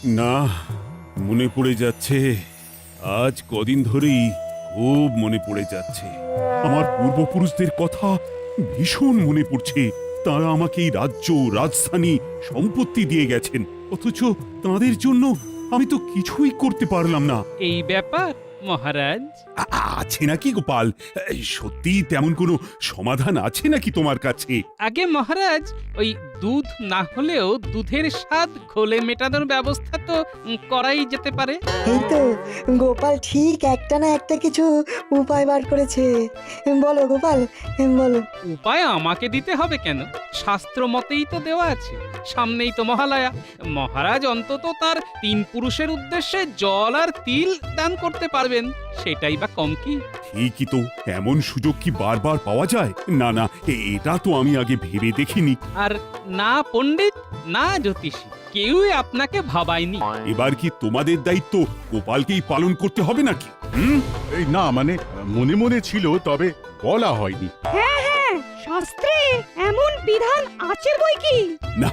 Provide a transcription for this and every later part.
না, মনে পড়ে যাচ্ছে। আজ কদিন ধরেই খুব মনে পড়ে যাচ্ছে। আমার পূর্বপুরুষদের কথা ভীষণ মনে পড়ছে। তারা আমাকে এই রাজ্য, রাজধানী, সম্পত্তি দিয়ে গেছেন, অথচ তাদের জন্য আমি তো কিছুই করতে পারলাম না। এই ব্যাপার মহারাজ। আছে নাকি গোপাল? সত্যি তেমন কোনো সমাধান আছে নাকি তোমার কাছে? আগে মহারাজ, ওই দুধ না হলেও দুধের স্বাদ ঘোলে মেটানোর ব্যবস্থা তো করাই যেতে পারে। এই তো গোপাল ঠিক একটা না একটা কিছু উপায় বার করেছে। বলো গোপাল, বলো। উপায় আমাকে দিতে হবে কেন? শাস্ত্র মতেই তো দেওয়া আছে। সামনেই তো মহালয়া। মহারাজ অন্তত তার 3 পুরুষের উদ্দেশ্যে জল আর তিল দান করতে পারবেন, সেটাই বা কম কি? ঠিকই তো, এমন সুযোগ কি বারবার পাওয়া যায়? না না, এটা তো আমি আগে ভেবে দেখিনি। আর না পণ্ডিত, না জ্যোতিষী, কেউই আপনাকে ভাবায়নি। এবার কি তোমাদের দায়িত্ব গোপালকেই পালন করতে হবে নাকি? এই না মানে মনে মনে ছিল, তবে বলা হয়নি। শাস্ত্রে এমন বিধান আছে বই কি? না,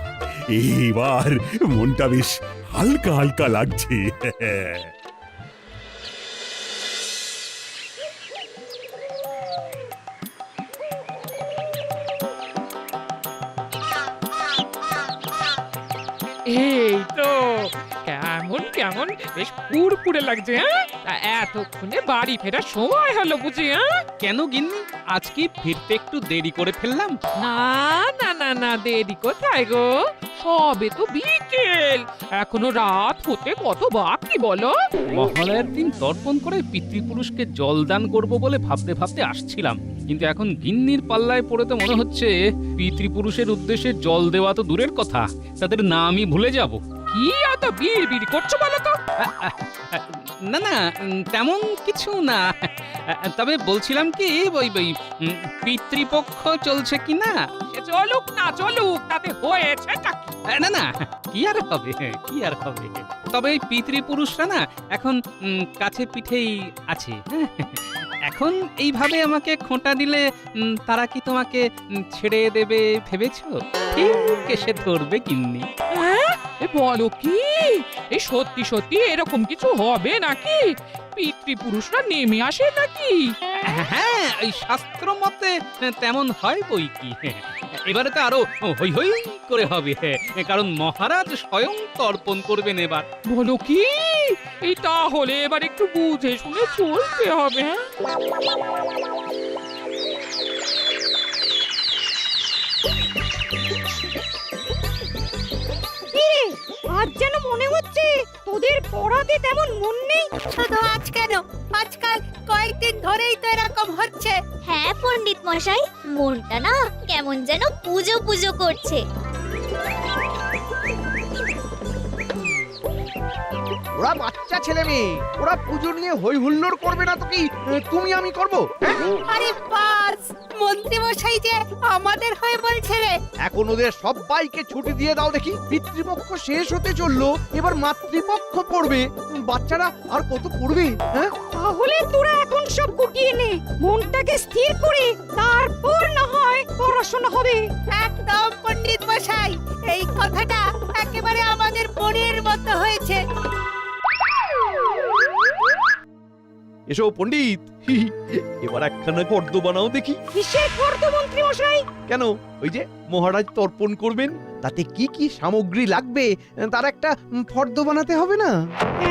এবার মনটা বেশ হালকা হালকা লাগছে। এই তো কেমন কেমন বেশ পুরপুরে লাগছে। তা এতক্ষণে বাড়ি ফেরার সময় হলো বুঝি? কেন গিন্নি, আজ কি ফিরতে একটু দেরি করে ফেললাম? না না না না, দেরি কোথায় গো? সবে তো বিকেল, এখনো রাত হতে কত বাকি বলো? মহালয়ার দিন তর্পণ করে পিতৃপুরুষকে জল দান করব বলে ভাবতে ভাবতে আসছিলাম, কিন্তু এখন গিন্নির পাল্লায় পড়ে তো মনে হচ্ছে পিতৃপুরুষের উদ্দেশ্যে জল দেওয়া তো দূরের কথা, তাদের নামই ভুলে যাব। কি এত বিড় বিড় করছো বলো তো? না না, তেমন কিছু না। তবে বলছিলাম কি, ওই পিতৃপক্ষ চলছে কি না? সে চলুক না চলুক, তাতে হয়েছেটা কি? না না, কি আর হবে, কি আর হবে। তবে এই পিতৃপুরুষরা না এখন কাছে পিঠেই আছে। এখন এইভাবে আমাকে খোঁটা দিলে তারা কি তোমাকে ছেড়ে দেবে ভেবেছো? ঠিক এসে ধরবে গিন্নি। এ বলো কি? এই সত্যি সত্যি এরকম কিছু হবে নাকি? পিতৃপুরুষরা নেমে আসে নাকি? হ্যাঁ, এই শাস্ত্র মতে তেমন হয় বই কি। এবারে তো আরো হই হই করে হবে, কারণ মহারাজ স্বয়ং তর্পণ করবেন এবার। বলো কি? এই তাহলে এবার একটু বুঝে শুনে চলতে হবে। আজ যেন মনে হচ্ছে তোদের পড়াতে তেমন মন নেই। শুধু আজ কেন, আজকাল কয়েকদিন ধরেই তো এরকম হচ্ছে। হ্যাঁ পণ্ডিত মশাই, মনটা না কেমন যেন পুজো পুজো করছে। ওরা বাচ্চা ছেলে মেয়ে, ওরা পুজো নিয়ে হই হুল্লোড় করবে না তো কি তুমি আমি করব? আরে বাস, মন্ত্রী মশাই যে আমাদের হয়ে বলছে রে। এখন ওদের সবাইকে ছুটি দিয়ে দাও দেখি। পিতৃপক্ষ শেষ হতে চললো, এবার মাতৃপক্ষ পড়বে। বাচ্চারা আর কত পড়বে? হ্যাঁ, তাহলে তোরা এখন সব গুটিয়ে নে, মনটাকে স্থির করে তারপর না হয় পড়াশোনা হবে। একদম পণ্ডিত মশাই, এই কথাটা একেবারে আমাদের মনের মতো হয়েছে। এসো পণ্ডিত, এবার একখানা ফর্দ বানাও দেখি। কিসের ফর্দ মন্ত্রী মশাই? কেন, ওই যে মহারাজ তর্পণ করবেন, তাতে কি কি সামগ্রী লাগবে তার একটা ফর্দ বানাতে হবে না?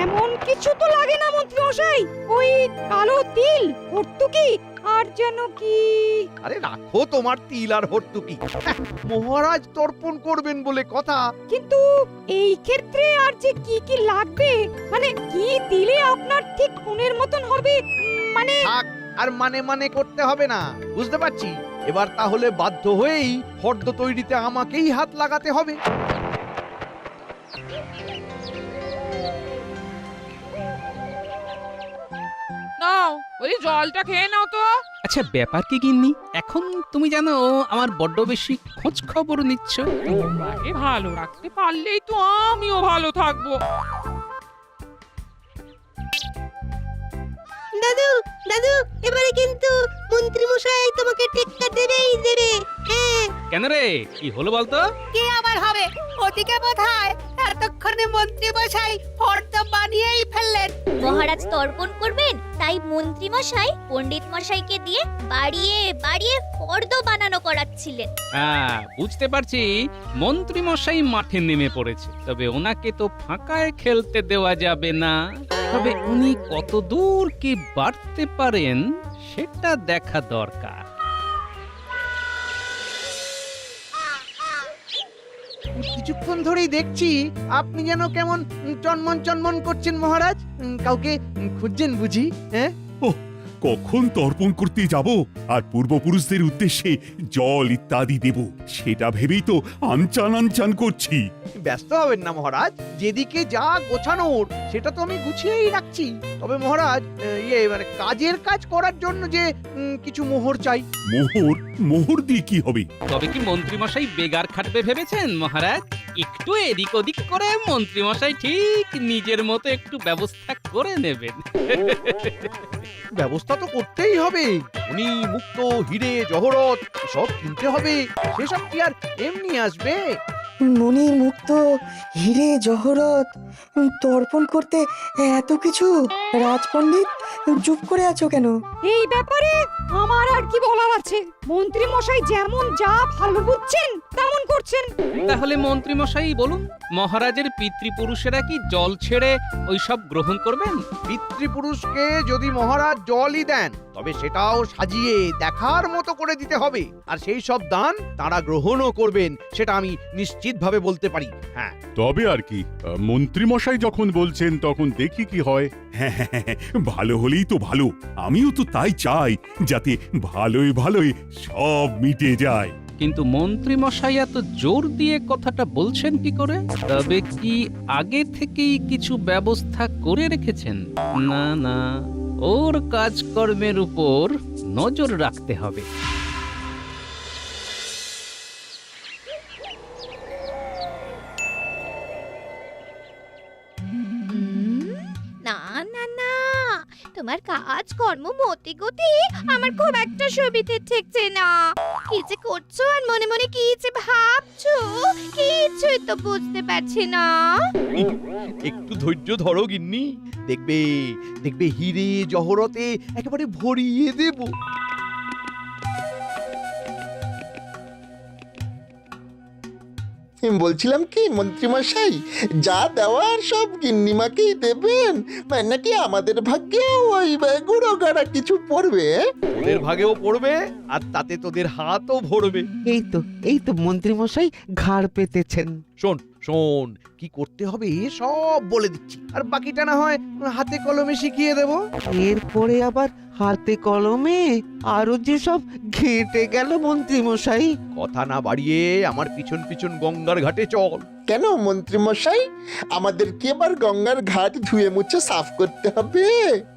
এমন কিছু তো লাগে না মন্ত্রী মশাই। ওই কালো তিল, হর্তুকি, আর যেন কি। আরে রাখো তোমার তিল আর হর্তুকি, মহারাজ তর্পণ করবেন বলে কথা। কিন্তু এই ক্ষেত্রে আর যে কি কি লাগবে, মানে কি দিলে আপনার ঠিক মনের মতন হবে, মানে। থাক, আর মানে মানে করতে হবে না, বুঝতে পারছি। এবার তাহলে বাধ্য হয়েই ফর্দ তৈরিতে আমাকেই হাত লাগাতে হবে। নাও, ওই জলটা খেয়ে নাও তো। আচ্ছা, ব্যাপার কি গিন্নি, এখন তুমি জানো আমার বড্ড বেশি খোঁজ খবর নিচ্ছ। তোমাকে ভালো রাখতে পারলেই তো আমিও ভালো থাকবো। দাদু, দাদু, এবারে কিন্তু মন্ত্রী মশাই তোমাকে টেক্কা দেবেই দেবে। হ্যাঁ, কেন রে কি হলো বলতো? কি আবার হবে? ওদিকে বোধহয় এতক্ষণে মন্ত্রী মশাই ফর্দ বানিয়েই ফেললেন। মহারাজ তর্পণ করবেন, তাই মন্ত্রী মশাই পণ্ডিত মশাইকে দিয়ে বাড়িয়ে বাড়িয়ে ফর্দ বানানো করাচ্ছিলেন। হ্যাঁ, বুঝতে পারছি মন্ত্রী মশাই মাঠে নেমে পড়েছে, তবে ওনাকে তো ফাঁকায় খেলতে দেওয়া যাবে না। তবে উনি কত দূর কি বাড়তে পারেন সেটা দেখা দরকার। কিছুক্ষণ ধরেই দেখছি আপনি যেন কেমন চনমন চনমন করছেন মহারাজ। কাউকে খুঁজছেন বুঝি? হ্যাঁ, কখন তর্পণ করতে যাব আর পূর্বপুরুষদের উদ্দেশ্যে জল ইত্যাদি দেব সেটা ভেবেই তো আনচান আনচান করছি। ব্যস্ত হবেন না মহারাজ, যেদিকে যা গোছানোর সেটা তো আমি গুছিয়েই রাখছি। তবে মহারাজ, মানে কাজের কাজ করার জন্য যে কিছু মোহর চাই। মোহর? মোহর দিয়ে কি হবে? তবে কি মন্ত্রী মশাই বেগার খাটবে ভেবেছেন মহারাজ? একটু এদিক ওদিক করে মন্ত্রী মশাই ঠিক নিজের মতো একটু ব্যবস্থা করে নেবেন। ব্যবস্থা তো করতেই হবে। উনি মুক্ত, হিরে, জহরত সব কিনতে হবে। সেসব কি আর এমনি আসবে? মনির মুক্ত, হিরে জহরত তর্পণ করতে এত কিছু? রাজপণ্ডিত চুপ করে আছো কেন? এই ব্যাপারে আমার আর কি বলার আছে? মন্ত্রী মশাই যেমন যা ভালো বুঝছেন তেমন করছেন। তাহলে মন্ত্রী মশাই বলুন, মহারাজের পিতৃপুরুষেরা কি জল ছেড়ে ওইসব গ্রহণ করবেন? পিতৃপুরুষকে যদি মহারাজ জলই দেন, তবে সেটাও সাজিয়ে দেখার মতো করে দিতে হবে। আর সেই সব দান তারা গ্রহণও করবেন, সেটা আমি নিশ্চিতভাবে বলতে পারি। হ্যাঁ, তবে আর কি, মন্ত্রীমশাই যখন বলছেন তখন দেখি কি হয়। হ্যাঁ, ভালো হলেই তো ভালো। আমিও তো তাই চাই, যাতে ভালোই ভালোই সব মিটে যায়। কিন্তু মন্ত্রী মশাই এত জোর দিয়ে কথাটা বলছেন কি করে? তবে কি আগে থেকেই কিছু ব্যবস্থা করে রেখেছেন? না না, ওর কাজকর্মের উপর নজর রাখতে হবে। না না না, তোমার কাজ কর্ম মতি গতি আমার খুব একটা সুবিধে ঠেকছে না। কি যে করছো আর মনে মনে কি যে ভাবছো, কিছুই তো বুঝতে পারছি না। একটু ধৈর্য ধরো গিন্নি, দেখবে দেখবে হিরে জহরতে একেবারে ভরিয়ে দেব। বলছিলাম কি মন্ত্রীমশাই, যা দেওয়ার সব গিন্নিমাকেই দেবেন, নাকি আমাদের ভাগ্যেও ওই গুঁড়ো গাড়া কিছু পড়বে? তোদের ভাগেও পড়বে, আর তাতে তোদের হাতও ভরবে। এই তো মন্ত্রী মশাই ঘাড় পেতেছেন। শোন শোন, কি করতে হবে সব বলে দিচ্ছি, আর বাকিটা না হয় হাতে কলমে শিখিয়ে দেব। এরপরে আবার হাতে কলমে আরো যে সব ঘেঁটে গেল মন্ত্রী মশাই। কথা না বাড়িয়ে আমার পিছন পিছন গঙ্গার ঘাটে চল। কেন মন্ত্রীমশাই, আমাদের কি এবার গঙ্গার ঘাট ধুয়ে মুছে সাফ করতে হবে?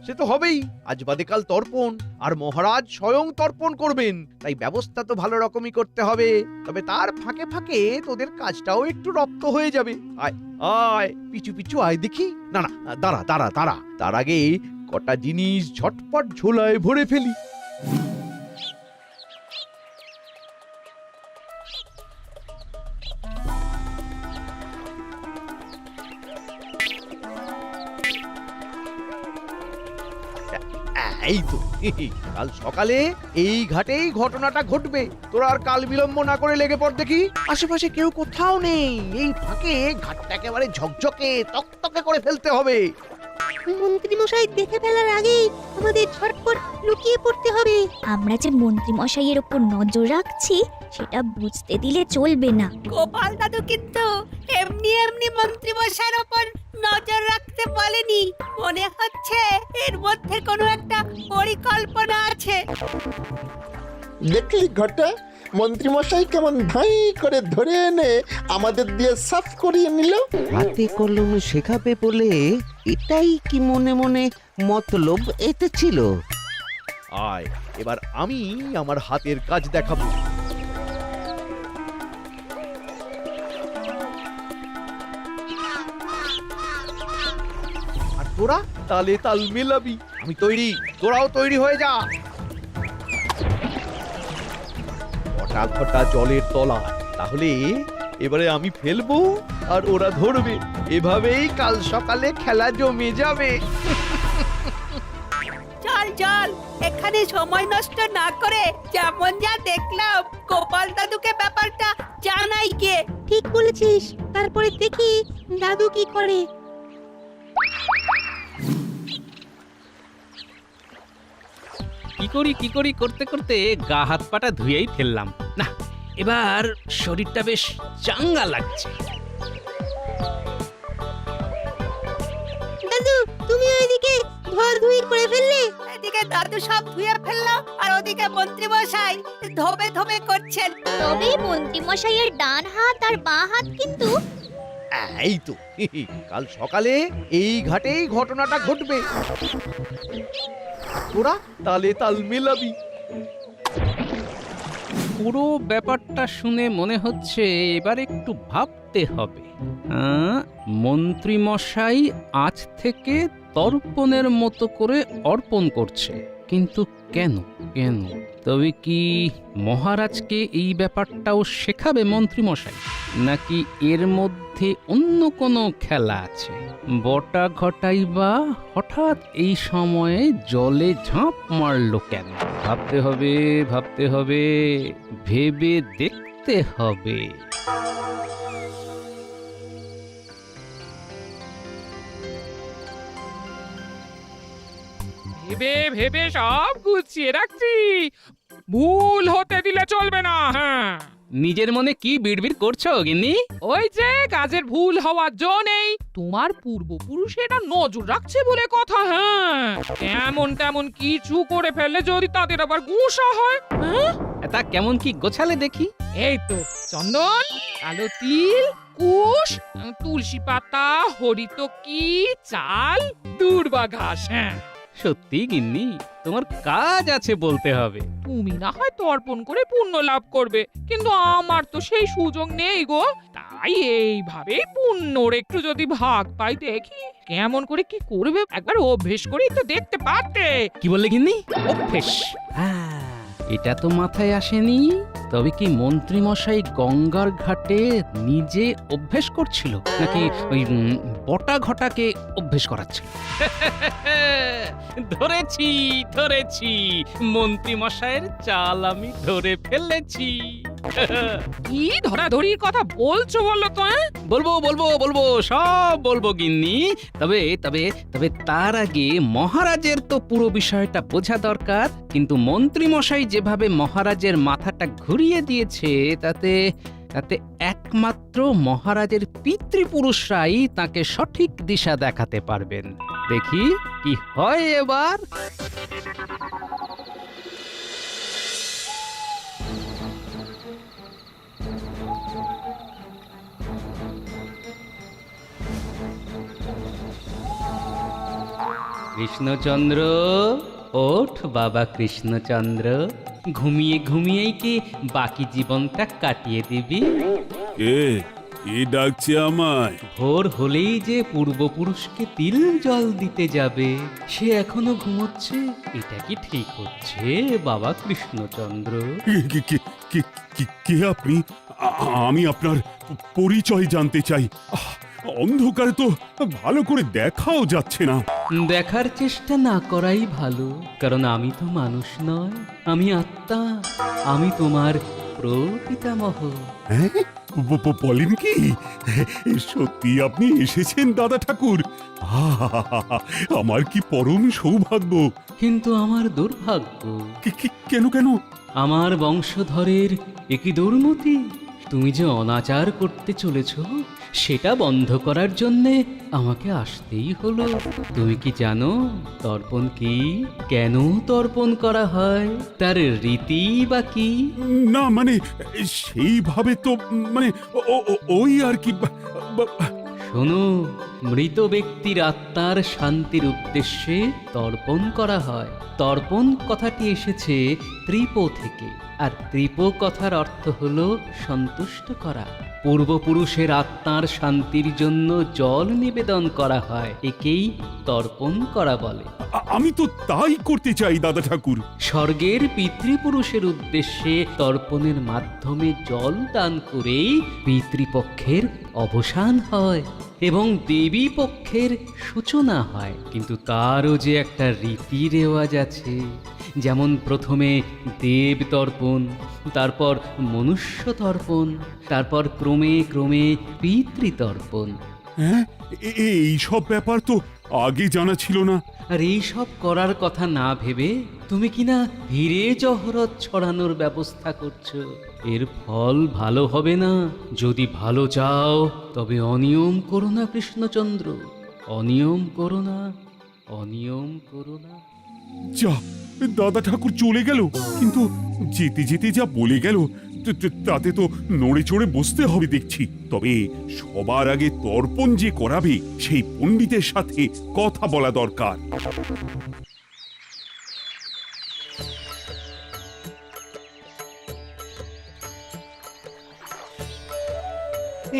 সে তো হবেই, আজ বাদে কাল তর্পণ, আর মহারাজ স্বয়ং তর্পণ করবেন, তাই ব্যবস্থা তো ভালো রকমই করতে হবে। তবে তার ফাঁকে ফাঁকে তোদের কাজটাও একটু রপ্ত হয়ে যাবে। আয় আয়, পিছু পিছু আয় দেখি। না না, দাঁড়া দাঁড়া দাঁড়া, তার আগে কটা জিনিস ঝটপট ঝোলায় ভরে ফেলি। এই তো কাল সকালে এই ঘাটেই ঘটনাটা ঘটবে। তোরা আর কাল বিলম্ব না করে লেগে পড় দেখি। আশেপাশে কেউ কোথাও নেই, এই ফাঁকে ঘাটটা একেবারে ঝকঝকে তকতকে করে ফেলতে হবে। মন্ত্রী মশাই দেখে ফেলার আগেই আমাদের ঝটপট লুকিয়ে পড়তে হবে। আমরা যে মন্ত্রী মশাইয়ের উপর নজর রাখছি সেটা বুঝতে দিলে চলবে না। গোপাল দাদু কিন্তু এমনি এমনি মন্ত্রী মশাইয়ের ওপর নজর রাখতে বলেনি। মনে হচ্ছে এর মধ্যে কোনো একটা পরিকল্পনা আছে। দেখলি ঘটা, মন্ত্রীমশাই কেমন ধাই করে ধরে এনে আমাদের দিয়ে সাফ করিয়ে নিল। হাতে কলমে শেখাবে বলে এটাই কি মনে মনে মতলব এতে ছিল? আয়, এবার আমি আমার হাতের কাজ দেখাবো। আর তোরা তালে তাল মেলাবি। আমি তৈরি, তোরাও তৈরি হয়ে যা। ঘটা ঘটা জলের তলায়। তাহলে এবারে আমি ফেলবো আর ওরা ধরবে। এভাবেই কাল সকালে খেলা জমে যাবে। চল চল, এখানে সময় নষ্ট না করে যেমন যা দেখলাম গোপাল দাদুকে ব্যাপারটা জানাই কে। ঠিক বলেছিস, তারপরে দেখি দাদু কি করে। কি করি করতে করতে গা হাত পাটা ধুয়েই ফেললাম। না, এবার শরীরটা বেশ চাঙ্গা লাগছে। দাদু, তুমি ওইদিকে ঘর ধুই করে ফেললে? এদিকে দাদু সব ধুয়ে ফেললো আর ওদিকে মন্ত্রী মশাই ধোবে ধোবে করছেন। তবে মন্ত্রী মশাইয়ের ডান হাত আর বাঁ হাত কিন্তু এই তো কাল সকালে এই ঘাটেই ঘটনাটা ঘটবে। তোরা তালে তাল মেলাবি। পুরো ব্যাপারটা শুনে মনে হচ্ছে এবার একটু ভাবতে হবে। মন্ত্রী মশাই আজ থেকে তর্পণের মতো করে অর্পণ করছে, কিন্তু কেন কেন? তবে কি মহারাজকে এই ব্যাপারটাও শেখাবে মন্ত্রী মশাই, নাকি এর মধ্যে অন্য কোনো খেলা আছে? বটা ঘটাই বা হঠাৎ এই সময়ে জলে ঝাঁপ মারলো কেন? ভাবতে হবে, ভেবে দেখতে হবে। ভেবে ভেবে সব গুছিয়ে রাখছি, ভুল হতে দিলে চলবে না। হ্যাঁ, নিজের মনে কি বিড়বিড় করছো গিন্নি? ওই যে কাজের ভুল হওয়ার জো নেই, তোমার পূর্বপুরুষেরা নজর রাখছে বলে কথা। হ্যাঁ, এমন তেমন কিছু করে ফেললে যদি তাদের আবার গুসা হয়। হ্যাঁ, তা কেমন কি গোছালে দেখি? এই তো চন্দন, কালো তিল, কুশ, তুলসী পাতা, হরিতকি, চাল, দূর্বা ঘাস। হ্যাঁ, সত্যি গিন্নি, তোমার কাজ আছে বলতে হবে। তুমি না হয় তর্পণ করে পুণ্য লাভ করবে, কিন্তু আমার তো সেই সুযোগ নেই গো। তাই এইভাবে পুণ্যর একটু যদি ভাগ পাই দেখি কেমন করে কি করবে, একবার অভ্যেস করেই তো দেখতে পারতে। কি বললে গিন্নি? অভ্যেস? এটা তো মাথায় আসেনি। তবে কি মন্ত্রী মশাই গঙ্গার ঘাটে নিজে অভ্যেস করছিল, নাকি ওই বটা ঘটাকে অভ্যেস করাচ্ছিল? ধরেছি, মন্ত্রী মশাইয়ের চাল আমি ধরে ফেলেছি। কি ধরাধরির কথা বলছো বলো তো? বলবো, সব বলবো গিন্নি। তবে তার আগে মহারাজের তো পুরো বিষয়টা বোঝা দরকার। কিন্তু মন্ত্রী মশাই যেভাবে মহারাজের মাথাটা ঘুরিয়ে দিয়েছে, তাতে একমাত্র মহারাজের পিতৃপুরুষরাই তাকে সঠিক দিশা দেখাতে পারবেন। দেখি কি হয় এবার। কৃষ্ণচন্দ্র, ওঠ বাবা কৃষ্ণচন্দ্র, ঘুমিয়েই কি বাকি জীবনটা কাটিয়ে দিবি? কে ডাকছে আমায়? ভোর হলেই যে পূর্বপুরুষকে তিল জল দিতে যাবে, সে এখনো ঘুমোচ্ছে। এটা কি ঠিক হচ্ছে বাবা কৃষ্ণচন্দ্র? কে আপনি? আমি আপনার পরিচয় জানতে চাই। অন্ধকারে তো ভালো করে দেখাও যাচ্ছে না। দেখার চেষ্টা না করাই ভালো, কারণ আমি তো মানুষ নয়, আমি আত্মা। আমি তোমার প্রপিতামহ। হ্যাঁ, বলেন কি? সত্যি আপনি এসেছেন দাদা ঠাকুর? আমার কি পরম সৌভাগ্য। কিন্তু আমার দুর্ভাগ্য। কেন? আমার বংশধরের একই দুর্মতি। তুমি যে অনাচার করতে চলেছ, সেটা বন্ধ করার জন্যে আমাকে আসতেই হলো। তুমি কি জানো তর্পণ কি, কেন তর্পণ করা হয়, তার রীতি বা কি? না মানে সেইভাবে তো মানে ওই আর কি। শোনো, মৃত ব্যক্তির আত্মার শান্তির উদ্দেশ্যে তর্পণ করা হয়। তর্পণ কথাটি এসেছে ত্রিপ থেকে, আর ত্রিপ কথার অর্থ হলো সন্তুষ্ট করা। পূর্বপুরুষের আত্মার শান্তির জন্য জল নিবেদন করা হয়, একেই তর্পণ করা বলে। আমি তো তাই করতে চাই দাদা ঠাকুর। স্বর্গের পিতৃপুরুষের উদ্দেশ্যে তর্পণের মাধ্যমে জল দান করেই পিতৃপক্ষের অবসান হয় এবং দেবী পক্ষের সূচনা হয়। কিন্তু তারও যে একটা রীতি রেওয়াজ আছে, যেমন প্রথমে দেব তর্পণ, তারপর মনুষ্য তর্পণ, তারপর ক্রমে ক্রমে পিতৃতর্পণ। হ্যাঁ, এই সব ব্যাপার তো আগে জানা ছিল না। আর এই সব করার কথা না ভেবে তুমি কিনা হিরে জহরত ছড়ানোর ব্যবস্থা করছো। এর ফল ভালো হবে না। যদি ভালো চাও তবে অনিয়ম করো না কৃষ্ণচন্দ্র, অনিয়ম করো না, অনিয়ম করো না। যা, দাদা ঠাকুর চলে গেল, কিন্তু যেতে যেতে যা বলে গেল তাতে তো নড়ে চড়ে বসতে হবে দেখছি। তবে সবার আগে তর্পণ যে করাবে সেই পণ্ডিতের সাথে কথা বলা দরকার।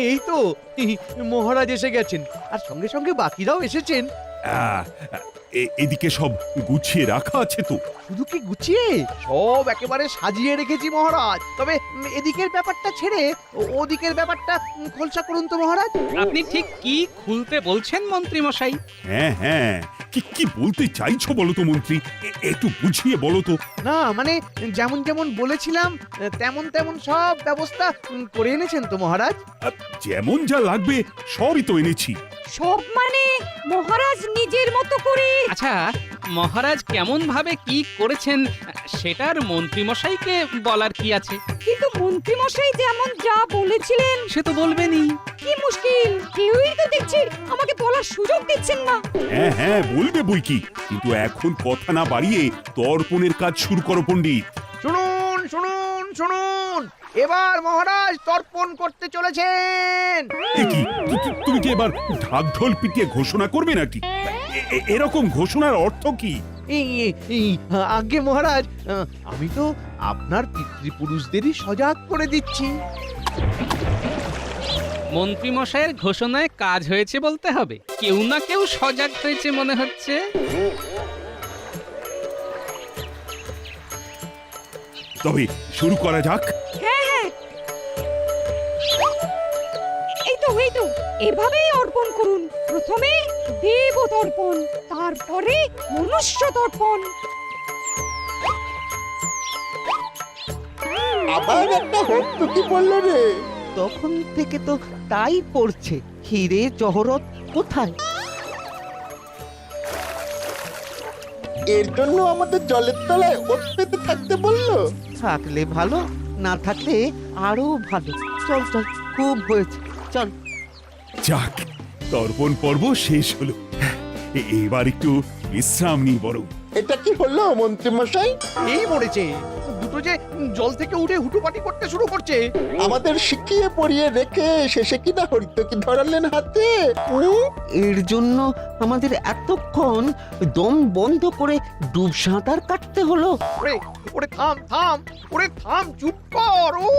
এই তো মহারাজ এসে গেছেন, আর সঙ্গে সঙ্গে বাকিরাও এসেছেন। আহ, এদিকে সব গুছিয়ে রাখা আছে তো? শুধু কি গুছিয়ে, সব একেবারে সাজিয়ে রেখেছি মহারাজ। তবে এদিকের ব্যাপারটা ছেড়ে ওদিকের ব্যাপারটা খোলসা করুন তো মহারাজ। আপনি ঠিক কি খুলতে বলছেন মন্ত্রী মশাই? হ্যাঁ হ্যাঁ, কি বলতে চাইছো বলো তো মন্ত্রী, একটু বুঝিয়ে বলো তো। না মানে যেমন যেমন বলেছিলাম তেমন তেমন সব ব্যবস্থা করে এনেছেন তো মহারাজ? যেমন যা লাগবে সবই তো এনেছি। সব মানে মহারাজ নিজের মতো করে। আচ্ছা, মহারাজ কেমন ভাবে কি করেছেন সেটার মন্ত্রী মশাইকে বলার কি আছে? কিন্তু মন্ত্রী মশাই যেমন যা বলেছিলেন সে তো বলবেনই। কি মুশকিল, কেউই তো দেখছি আমাকে বলার সুযোগ দিচ্ছেন না। হ্যাঁ হ্যাঁ, বলবে বই কি, কিন্তু এখন কথা না বাড়িয়ে তর্পণের কাজ শুরু করো পণ্ডিত। শুনুন শুনুন শুনুন, এবার মহারাজ তর্পণ করতে চলেছেন। কি তুমি কি এবার ঢাক ঢোল পিটিয়ে ঘোষণা করবে নাকি? এরকম ঘোষণার অর্থ কি? আগে মহারাজ, আমি তো আপনার পিতৃপুরুষদেরই সজাগ করে দিচ্ছি। মন্ত্রী মশাইয়ের ঘোষণায় কাজ হয়েছে বলতে হবে। কেউ না কেউ সজাগ হয়েছে মনে হচ্ছে। তবে শুরু করা যাক। হ্যাঁ হ্যাঁ, এই তো এভাবেই অর্পণ করুন। প্রথমে দেব তর্পণ, তারপরে মনুষ্য তর্পণ। আবার একটা হত্যু কি বললো রে? তখন থেকে তো তাই করছে। হিরে জহরত কোথায়? এর জন্য আমাদের জলের তলায় ওত পেতে থাকতে বললো? থাকলে ভালো, না থাকলে আরো ভালো। চল চল, খুব হয়েছে, চল। যাক, তর্পণ পর্ব শেষ হলো। এবার একটু বিশ্রাম নিই বরং। এটা কি হলো মন্ত্রী মশাই? এই মরেছে, দুটো যে জল থেকে উঠে হুটোপাটি করতে শুরু করছে। আমাদের শিখিয়ে পড়িয়ে রেখে শেষে কিনা হরিত কি ধরালেন হাতে? এর জন্য আমাদের এতক্ষণ দম বন্ধ করে ডুব সাঁতার কাটতে হলো। ওরে ওরে থাম থাম, ওরে থাম, চুপ কর। ও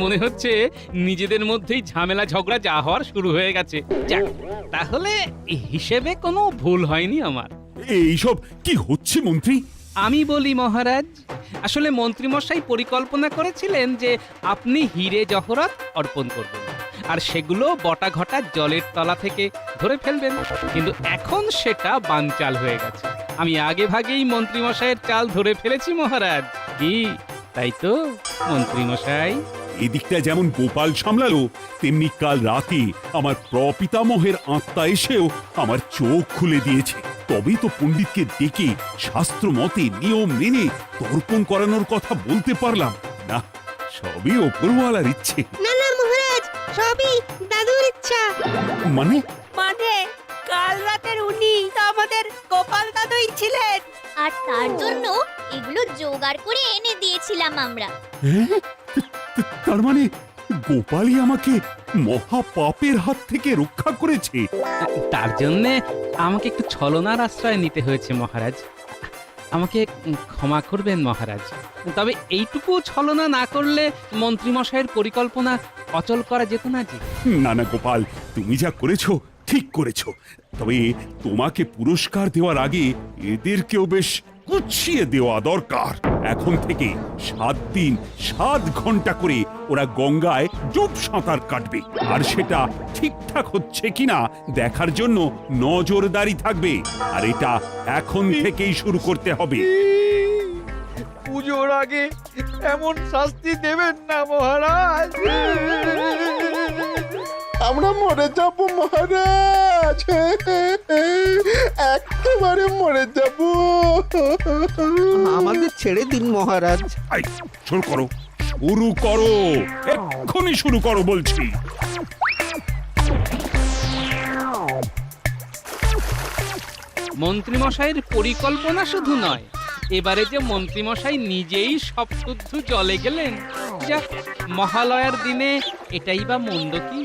মনে হচ্ছে নিজেদের মধ্যেই ঝামেলা ঝগড়া যা হওয়ার শুরু হয়ে গেছে। যাক, তাহলে হিসেবে কোনো ভুল হয়নি আমার। এইসব কি হচ্ছে মন্ত্রী? আমি বলি মহারাজ, আসলে মন্ত্রীমশাই পরিকল্পনা করেছিলেন যে আপনি হিরে জহরত অর্পণ করবেন আর সেগুলো বটা ঘটা জলের তলা থেকে ধরে ফেলবেন। কিন্তু এখন সেটা বানচাল হয়ে গেছে। আমি আগে ভাগেই মন্ত্রীমশাইয়ের চাল ধরে ফেলেছি মহারাজ। কি তাই তো মন্ত্রীমশাই? এদিকটা যেমন গোপাল সামলালো, তেমনি কাল রাতে আমার প্রপিতামহের আত্মা এসেও আমার চোখ খুলে দিয়েছে। তবেই তো পণ্ডিতকে ডেকে শাস্ত্র মতে নিয়ম মেনে তর্পণ করানোর কথা বলতে পারলাম। না, সবই ওপরওয়ালার ইচ্ছে। না না মহারাজ, সবই দাদুর ইচ্ছা। মানে? মানে কাল রাতের উনি তো আমাদের গোপাল দাদুই ছিলেন। আর তার জন্য এগুলো জোগাড় করে এনে দিয়েছিলাম আমরা। হ্যাঁ? তার মানে গোপালই আমাকে মহা পাপের হাত থেকে রক্ষা করেছে। তার জন্য আমাকে একটু ছলনার আশ্রয় নিতে হয়েছে মহারাজ। আমাকে ক্ষমা করবেন মহারাজ। তবে এইটুকু ছলনা না করলে মন্ত্রীমশাইয়ের পরিকল্পনা অচল করা যেত না যে। না না গোপাল, তুমি যা করেছো ঠিক করেছো, তবে তোমাকে পুরস্কার দেওয়ার আগে এদেরকেও বেশ গুছিয়ে দেওয়া দরকার। এখন থেকে 7 দিন 7 ঘন্টা করে ওরা গঙ্গায় ডুব সাঁতার কাটবে, আর সেটা ঠিকঠাক হচ্ছে কিনা দেখার জন্য নজরদারি থাকবে। আর এটা এখন থেকেই শুরু করতে হবে। পুজোর আগে এমন শাস্তি দেবেন না মহারাজ। আমরা মরে যাব মহারাজ, একেবারে মরে যাব। আমাদের ছেড়ে দিন মহারাজ। এই, শুরু করো, শুরু করো, এক্ষুনি শুরু করো বলছি। মন্ত্রীমশাইয়ের পরিকল্পনা শুধু নয়, এবারে যে মন্ত্রীমশাই নিজেই সব শুদ্ধ জলে গেলেন, যাক, মহালয়ার দিনে এটাই বা মন্দ কি?